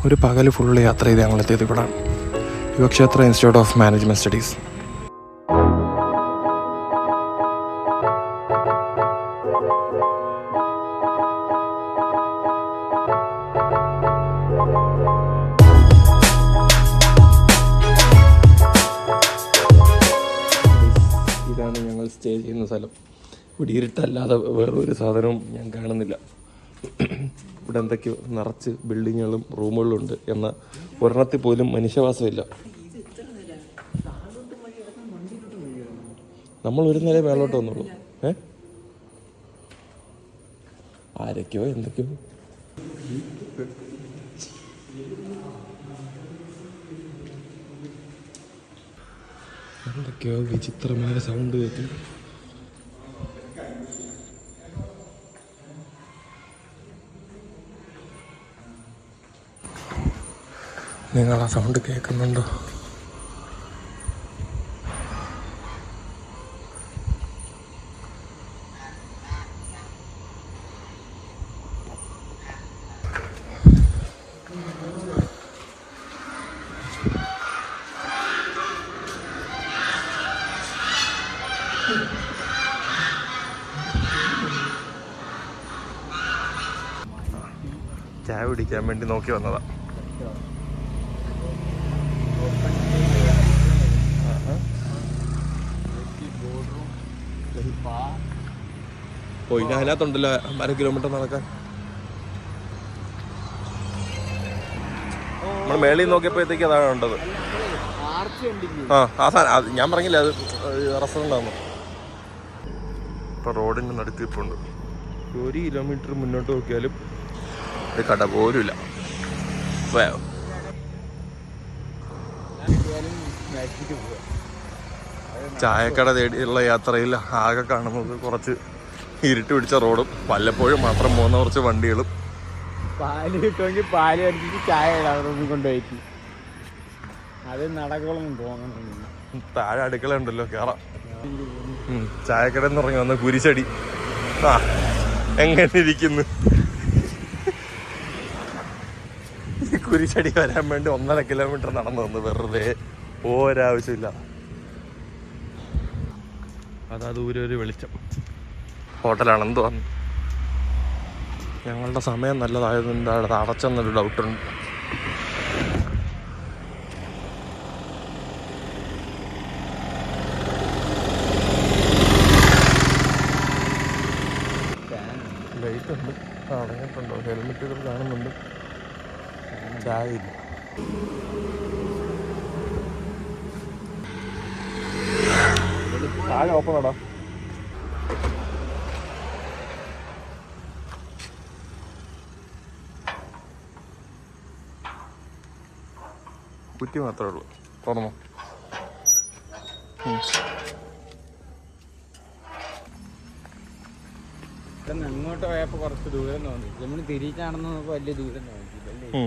ഒരു പകൽ ഫുള്ള് യാത്ര ചെയ്ത് ഞങ്ങളെത്തിയത് ഇവിടാണ്. Yuvakshetra institute of management studies. ഇതാണ് ഞങ്ങൾ സ്റ്റേ ചെയ്യുന്ന സ്ഥലം. ഇവിടെ ഇരുട്ടല്ലാതെ വേറൊരു സാധനവും ഞാൻ കാണുന്നില്ല. ഇവിടെ എന്തൊക്കെയോ നിറച്ച് ബിൽഡിങ്ങുകളും റൂമുകളും ഉണ്ട്. എന്നാൽ ഒരെണ്ണത്തിൽ പോലും മനുഷ്യവാസമില്ല. നമ്മൾ ഒരു നില മേളോട്ട് വന്നുള്ളൂ. ആരൊക്കെയോ എന്തൊക്കെയോ വിചിത്രമായ സൗണ്ട് കേൾക്കും. നിങ്ങൾ ആ സൗണ്ട് കേൾക്കുന്നുണ്ടോ? ചായ കുടിക്കാൻ വേണ്ടി നോക്കി വന്നതാ. പോയി അതിനകത്തുണ്ടല്ലോ 1/2 കിലോമീറ്റർ നടക്കാൻ. നമ്മൾ മേളിൽ നോക്കിയപ്പോഴത്തേക്ക് അതാണ് കണ്ടത്. ആ സാധനം ഞാൻ പറഞ്ഞില്ല, അത് റെസ്റ്റോറൻ്റാണ്. ഇപ്പം റോഡിൻ്റെ നടുക്ക് ഇപ്പോൾ ഉണ്ട്. 1 കിലോമീറ്റർ മുന്നോട്ട് നോക്കിയാലും ഒരു കട പോലുമില്ല. ചായക്കട തേടിയുള്ള യാത്രയിൽ ആകെ കാണുന്നത് കുറച്ച് ഇരുട്ട് പിടിച്ച റോഡും വല്ലപ്പോഴും മാത്രം പോകുന്ന കുറച്ച് വണ്ടികളും. പാല് കിട്ടുമെങ്കിൽ പാല് അടിച്ചിട്ട് ചായ റൂമിൽ കൊണ്ടുപോയിട്ട് അത് നടക്കോളം തോന്നുന്നു. താഴെ അടുക്കള ഉണ്ടല്ലോ, കയറാം. ചായക്കടയിൽ നിന്ന് ഇറങ്ങി വന്ന കുരിശടി. ആ എങ്ങനെ ഇരിക്കുന്നു ഈ കുരിശടി വരാൻ വേണ്ടി 1.5 കിലോമീറ്റർ നടന്നു വന്നു വെറുതെ, ഒരാവശ്യമില്ല. അതാ ദൂരെ ഒരു വെളിച്ചം. ഹോട്ടലാണെന്ന് തോന്നുന്നു. ഞങ്ങളുടെ സമയം നല്ലതായതുകൊണ്ട് അവിടെ അടച്ചെന്നൊരു ഡൗട്ടുണ്ട്. ലൈറ്റ് ഉണ്ട്, അടങ്ങിയിട്ടുണ്ടോ? ഹെൽമെറ്റുകൾ കാണുന്നുണ്ട്, ചായ ഇല്ല. ചായ ഓപ്പണാടാ. കുറ്റി മാത്രമേ ഉള്ളൂ. തുറന്നോ? അങ്ങോട്ട് പോയപ്പോ കുറച്ച് ദൂരം തോന്നി. നമ്മൾ തിരിച്ചാണെന്ന് വലിയ ദൂരം തോന്നി.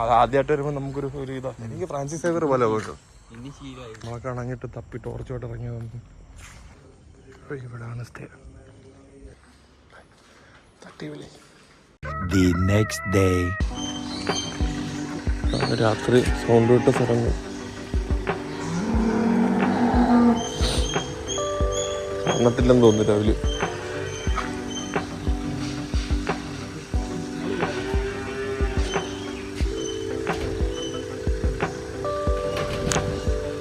അത് ആദ്യമായിട്ട് വരുമ്പോൾ നമുക്കൊരു ഇതാ. എനിക്ക് ഫ്രാൻസിസ് സേവർ പോലെ പോയിട്ട് നമുക്കാണങ്ങിട്ട് തപ്പി ടോർച്ചോട്ട് ഇറങ്ങി വന്നു. ഇവിടാണ് സ്റ്റേ. രാത്രി സൗണ്ട് വിട്ട സ്ഥലങ്ങൾ. വന്നിട്ടില്ലെന്ന് തോന്നുന്നു രാവിലെ.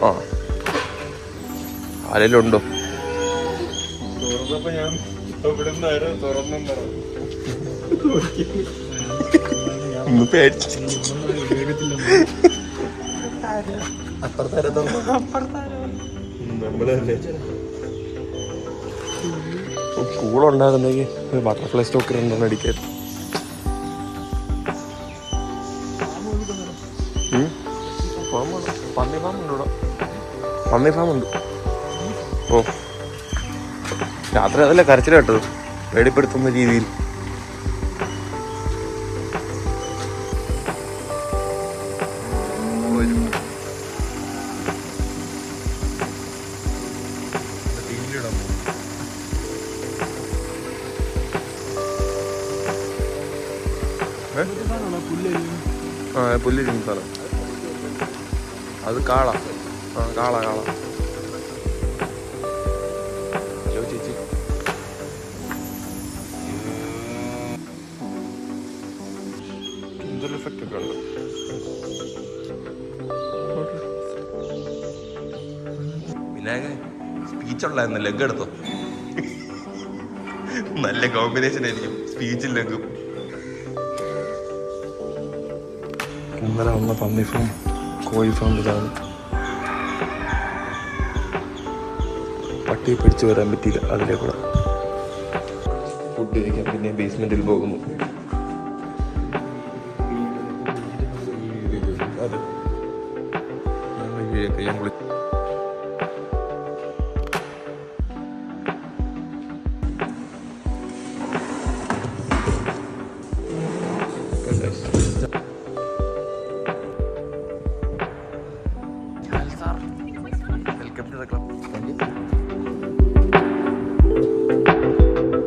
ആ ആരെങ്കിലും ഉണ്ടോ? തുറന്നപ്പോ ഞാൻ ഒന്ന് പേടിച്ചു. സ്കൂളുണ്ടായിരുന്നെങ്കിൽ ബട്ടർഫ്ലൈ സ്റ്റോക്ക് 2 അടിക്കാൻ. പന്നി ഫാം ഉണ്ട് ഇവിടെ. പന്നി ഫാം ഉണ്ട്. ഓ രാത്രി അതല്ലേ കരച്ചിൽ കേട്ടത്, പേടിപ്പെടുത്തുന്ന രീതിയിൽ. പുല്ല് പുല്ലിരിക്കുന്ന സ്ഥലം അത് കാള. കാള. ഹലോ ചേച്ചി. എന്തൊരു എഫക്റ്റ് ഒക്കെ ഉണ്ട്. വിനായകൻ സ്പീച്ച് ഉണ്ടായിരുന്നു. ലെഗ് എടുത്തോ? നല്ല കോമ്പിനേഷൻ ആയിരിക്കും സ്പീച്ചും ലെഗും. ഇന്നലെ വന്ന പന്നി ഫാം, കോഴി ഫാം ഇതാണ്. പട്ടിയെ പിടിച്ചു വരാൻ പറ്റിയില്ല. അതിലെ കൂടെ ഫുഡ് കഴിക്കാൻ പിന്നെ ബേസ്മെന്റിൽ പോകുന്നു. അതെ, ഞാൻ വിളിച്ചു.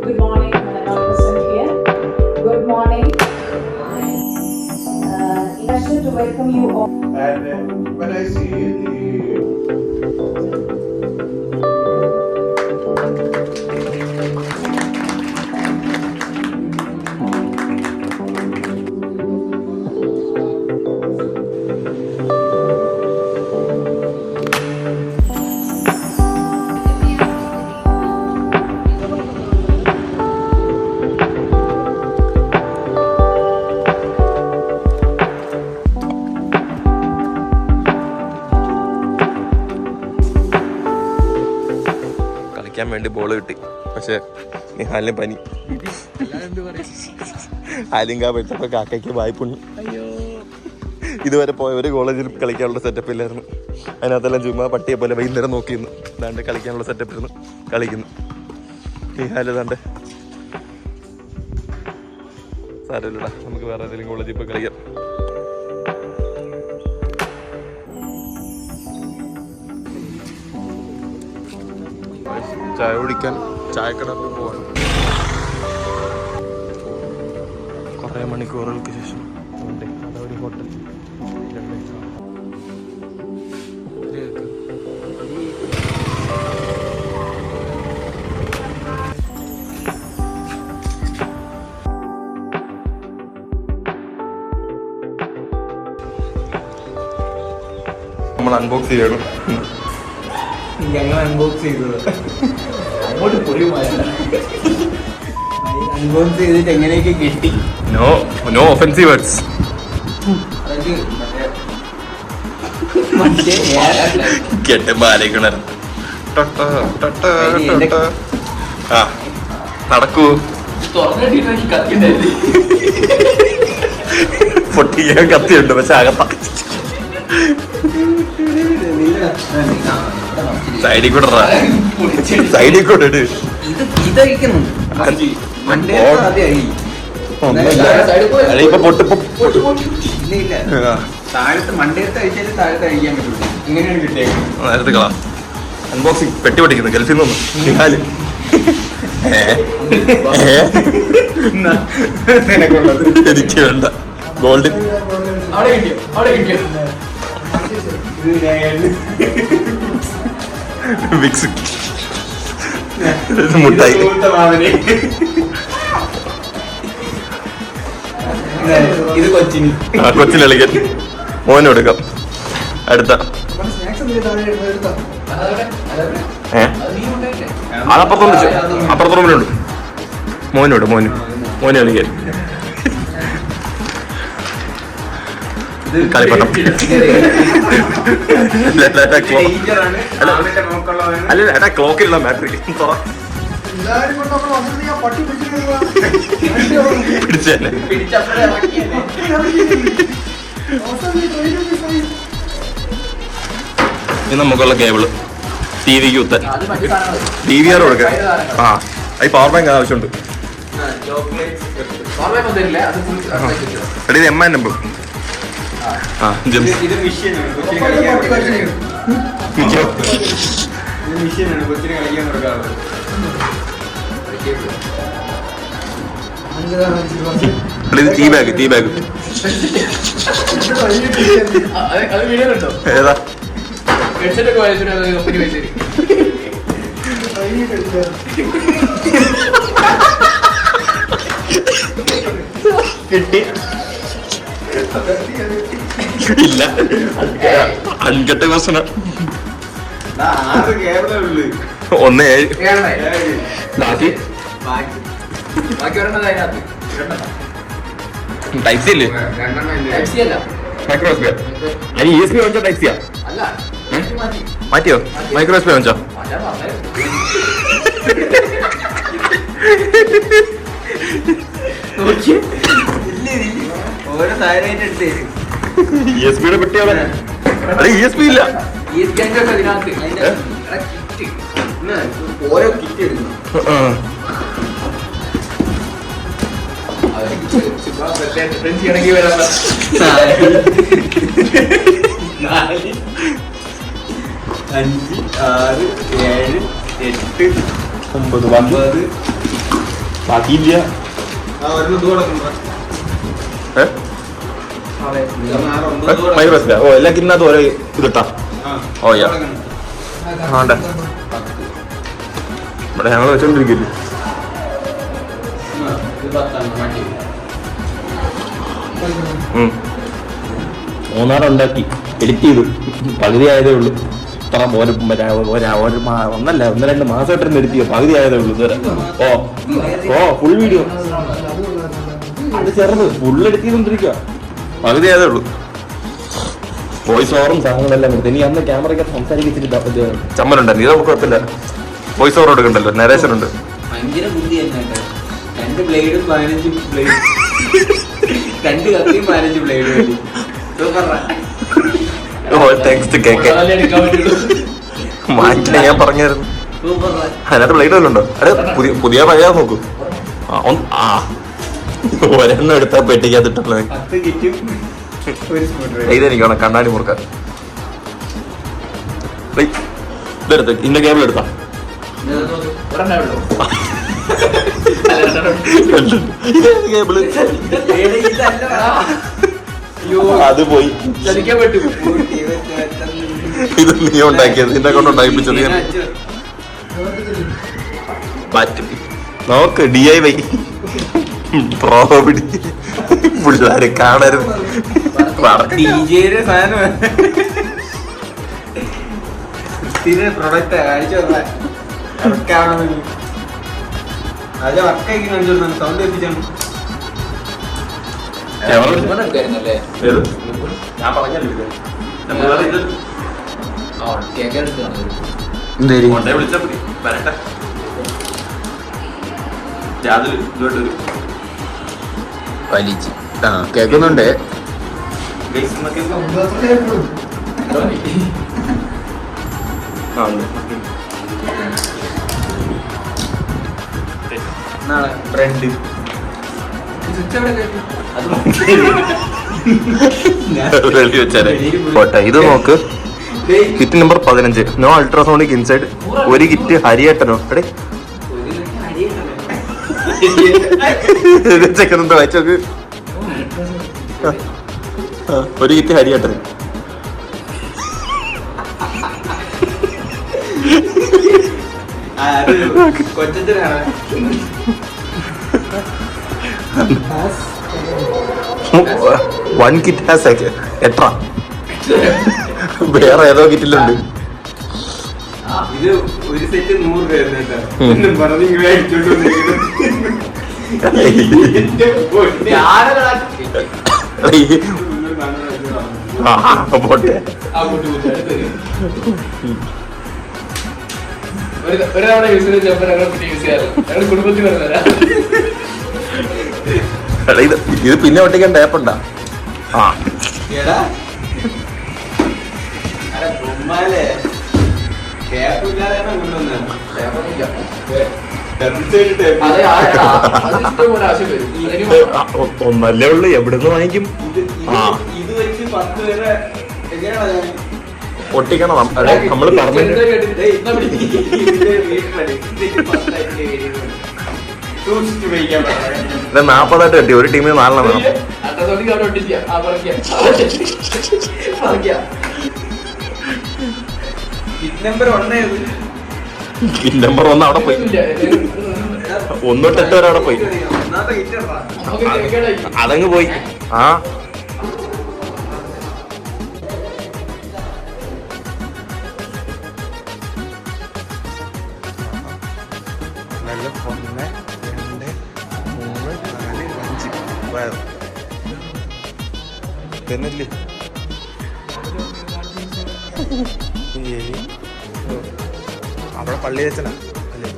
Good morning, Madam President here. Good morning. Pleasure to welcome you all. And when I see കളിക്കാൻ വേണ്ടി ബോൾ കിട്ടി. പക്ഷെ നിഹാലിന് പനി. ആലിങ്കാ പറ്റപ്പോ കാക്കയ്ക്ക് വായ്പുണ്ട്. ഇതുവരെ പോയ ഒരു കോളേജിലും കളിക്കാനുള്ള സെറ്റപ്പ് ഇല്ലായിരുന്നു. അതിനകത്തെല്ലാം ചുമ്മാ പട്ടിയെ പോലെ വൈകുന്നേരം നോക്കിയിരുന്നു. ഇതാണ്ട് കളിക്കാനുള്ള സെറ്റപ്പ് ഇരുന്ന് കളിക്കുന്നു. നിഹാല് ഇതാണ്ട് സാരമില്ലടാ, നമുക്ക് വേറെ ഏതെങ്കിലും കോളേജിൽ പോയി കളിക്കാം. ചായ കുടിക്കാൻ ചായക്കട പോവാണ്. കുറേ മണിക്കൂറുകൾക്ക് ശേഷം അതൊരു ഹോട്ടൽ. നമ്മൾ അൺബോക്സ് ചെയ്യണം. ഞങ്ങൾ അൺബോക്സ് ചെയ്തത് അങ്ങോട്ട് അൺബോക്സ് ചെയ്തിട്ട് എങ്ങനെയൊക്കെ കിട്ടി. No offensive words. നടക്കൂ. പൊട്ടിക്കാൻ കത്തിയുണ്ട്, പക്ഷെ അകത്ത സൈഡിൽ കൂടെ സൈഡിൽ കൂടെ ഇപ്പൊ പൊട്ടിപ്പോ താഴത്ത് മണ്ടയത്ത് കഴിച്ചാലും താഴത്ത് കഴിക്കാൻ പറ്റുള്ളൂ. ഇങ്ങനെയാണ് കിട്ടിയത്. നേരത്തെ കളാ അൺബോക്സിങ്. പെട്ടി പൊട്ടിക്കുന്നത് ഗൾഫിൽ നിന്ന് നിഹാല്. എനിക്ക് വേണ്ട. ഗോൾഡിൻ അവിടെ കിട്ടിയോ? അവിടെ കിട്ടിയോ? വിക്സ് മുട്ടായി. ഇത് കൊച്ചിന്. കൊച്ചിന് കളിക്കാൻ മോന് കൊടുക്കാം. അടുത്ത അപ്പുറത്ത് റൂമിലുണ്ട്. മോനോട് മോന് കളിക്കാൻ കളിപ്പട്ടം. അല്ല ഏട്ടാ, ക്ലോക്കിലുള്ള ബാറ്ററി പിടിച്ചല്ലേ. ഇത് നമുക്കുള്ള കേബിള് ടിവിക്ക് കുത്താൻ. DVR കൊടുക്കാൻ. ഈ പവർ ബാങ്ക് ആവശ്യമുണ്ട്. ഇത് M&M നമ്പർ. ഇത് മിഷ്യനാണ്. കൊച്ചിന് കളിക്കാൻ കൊടുക്കാറുള്ളത്. ഇത് ടീ ബാഗ് അത് വീഡിയോ കണ്ടോ? ഏതാ ഹെഡ്സെറ്റ് ഒക്കെ വായിച്ചിട്ട് കമ്പനി വെച്ചേരി കിട്ടി ഇല്ല അൺകട്ട് ക്വസ്റ്റന 6 കേബിളേ ഉള്ളു. 1-7 ബാക്കി ബാക്കി ഒരെണ്ണം അതിനകത്ത് ടൈപ്പ് സി ഇല്ലേ ടൈപ്പ് സി അല്ല മൈക്രോ എസ് ബി USB വാങ്ങിച്ചോ ടൈപ്പ് സിയാ അല്ല മാറ്റി മാറ്റിയോ മൈക്രോ എസ് ബി വാങ്ങിച്ചോ ഞാൻ പറഞ്ഞത് ഓരോ സാധനമായിട്ട് എടുത്ത് തരും. USB യുടെ പെട്ടിയാണ് അല്ല USB ഇല്ല ഈ സ്കാൻ്റെ ഒക്കെ അതിനകത്ത് കിറ്റ് ഓരോ കിറ്റ് എടുക്കണം. ഫ്രണ്ട്സ് ഇണങ്ങി വരാൻ 4, 5, 6, 7, 8, 9. ബാക്കിയില്ല ഒരെണ്ണം ഇത് കൊടുക്കണം. മൈക്രോ എസ് ബി ഓ എല്ലാം കിന്നകത്ത് ഓരോ ഇതിട്ടാ ഓ യാ ആണ്ടെ ഇവിടെ ഞങ്ങൾ വെച്ചോണ്ടിരിക്കില്ലേ മൂന്നാറ് ഉണ്ടാക്കി എഡിറ്റ് ചെയ്തു പകുതി ആയതേ ഉള്ളൂ ഇത്ര ഒന്നല്ല 1-2 മാസമായിട്ടിരുന്ന് എഡിറ്റ് ചെയ്തു പകുതി ആയതേ ഉള്ളൂ ഇതുവരെ ഫുൾ വീഡിയോ അത് ചെറുത് ഫുൾ എഡിറ്റ് ചെയ്തോണ്ടിരിക്കുക പകുതി ആയതേ ഉള്ളൂ വോയിസ് ഓവറും സാധനങ്ങളെല്ലാം എടുത്ത് ഇനി അന്ന് ക്യാമറയ്ക്ക് സംസാരിച്ചിട്ട് ചമ്മലുണ്ടായിരുന്നു ഇത് നമുക്ക് കുഴപ്പമില്ല വോയിസ് ഓവർ എടുക്കണ്ടല്ലോ നരേഷൻ ഉണ്ട് ഭയങ്കര ബുദ്ധി തന്നെ. 2 ബ്ലേഡും 15 ബ്ലേഡ് 2 കത്തിയും 15 ബ്ലേഡ് വേണ്ടി എടുക്കാൻ പറ്റുള്ളൂ മാറ്റില്ല ഞാൻ പറഞ്ഞായിരുന്നു അതിനകത്ത് ബ്ലേഡ് വല്ലതും ഉണ്ടോ അതെ പുതിയ പഴയ നോക്കൂ ഒരെണ്ണം എടുത്താ പെട്ടിക്കകത്തിട്ടുള്ളത് 10 കിറ്റും ഒരു സ്കൂട്ടർ. ഇതെനിക്ക് വേണം കണ്ണാടി മുറുക്കാൻ ഇതെടുത്ത് ഇന്ന കേബിൾ എടുത്താ ഒരെണ്ണേ ഉള്ളൂ കേബിള് അയ്യോ അത് പോയി ചലിക്കാൻ പറ്റും ഇത് നീ ഉണ്ടാക്കിയത് നിന്നെ കൊണ്ട് ഉണ്ടായിപ്പിച്ചത് ഞാൻ മാറ്റും നോക്ക് DIY പ്രോബിടി പിള്ളേരെ കാണരുത് ഡിജെയുടെ സാധനം പ്രൊഡക്റ്റ് കാണിച്ചു വർക്കാവണമെങ്കിൽ അത് വർക്കാക്കി കാണിച്ചു സൗണ്ട് എത്തിച്ചാണ്. എടുക്കായിരുന്നല്ലേ ഞാൻ പറഞ്ഞല്ലോ കേൾക്കാൻ എടുത്താണ് വിളിച്ചാ മതി വരട്ടെ രാത്രി ഇതുമായിട്ട് വരും വലിച്ച് കേൾക്കുന്നുണ്ട് ഗൈസ് എന്നൊക്കെ ആ ഉണ്ട് നാളെ ഫ്രണ്ട് എഴുതി വെച്ചാലേ പോട്ടെ ഇത് നോക്ക് kit number 15 no ultrasonic inside ഒരു കിറ്റ് ഹരിയേട്ടനോ എടേ ചെക്കുന്നുണ്ട് വായിച്ചോക്ക് ഒരു കിറ്റ് ഹരിയേട്ടന് കൊച്ചനാണ്. 1 കിറ്റ് ഹാസ് എത്ര വേറെ ഏതോ കിറ്റിലുണ്ട് ഇത് ഒരു സെറ്റ് 100 രൂപ പറഞ്ഞു അടിച്ചോണ്ട് പോട്ടെ ഒരു തവണ യൂസ് ചെയ്ത് ചിലപ്പോൾ ഞങ്ങൾ യൂസ് ചെയ്യാറില്ല ഞങ്ങൾ കുടുംബത്തിൽ വരുന്നവരാ ഇത് പിന്നെ ഒട്ടിക്കാൻ ടേപ്പുണ്ടാ ആ അതെ അത് ഇഷ്ടംപോലെ ആവശ്യം വരും ഒന്നല്ലേ ഉള്ളു എവിടുന്ന് വാങ്ങിക്കും ആ ഇത് വെച്ച് 10 പേരെ എങ്ങനെയാണ് ഒട്ടിക്കണം നമ്മള് പറഞ്ഞു സൂക്ഷിച്ച് ഉപയോഗിക്കാൻ പറ്റണം. ഇത് 40 കെട്ടി, ഒരു ടീമിന് 4 വേണം. അട്ടത്തോട്ടിക്ക് അവിടെ ഒട്ടിക്കാം. ആ, പറിക്കാം. പറിക്കാം. കിറ്റ് നമ്പർ 1 നമ്പർ 1 അവിടെ പോയി, 1 തൊട്ട് 8 വരെ അവിടെ പോയി, ഒന്നാമത്തെ കിറ്റ് നമ്പറാ. നമുക്ക് കേടായി. അതങ്ങ് പോയി. ആ തന്നില്ലേ അവിടെ പള്ളി വെച്ചനാ അല്ലേ?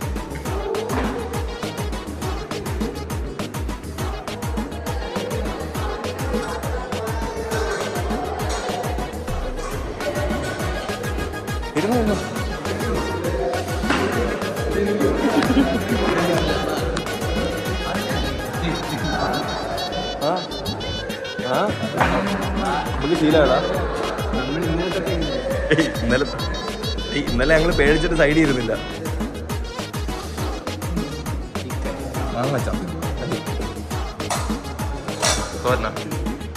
ഇരുന്നു നമുക്ക് ശീലമാടാ. ഇന്നലെ ഞങ്ങൾ പേടിച്ചിട്ട് സൈഡിൽ ഇരുന്നില്ല.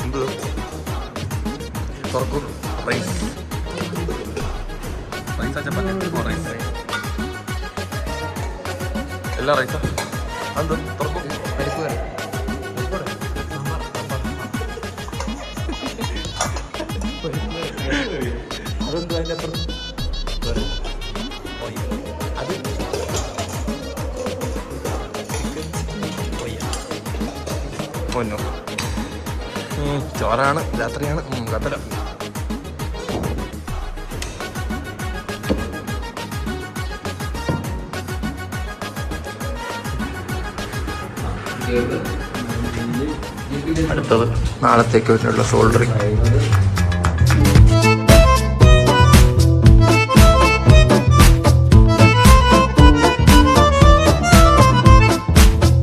എന്ത് തുറക്കും റൈസ് റൈസാ ചപ്പാത്തി റൈസ് എല്ലാ റൈസാ എന്ത് തുറക്കും അതെന്തോ അതിൻ്റെ അപ്പുറം അത് പൊന്നോ ചോറാണ്, രാത്രിയാണ് കത്തല. അടുത്തത് നാളത്തേക്ക് വേണ്ടിയുള്ള സോൾഡറിങ്.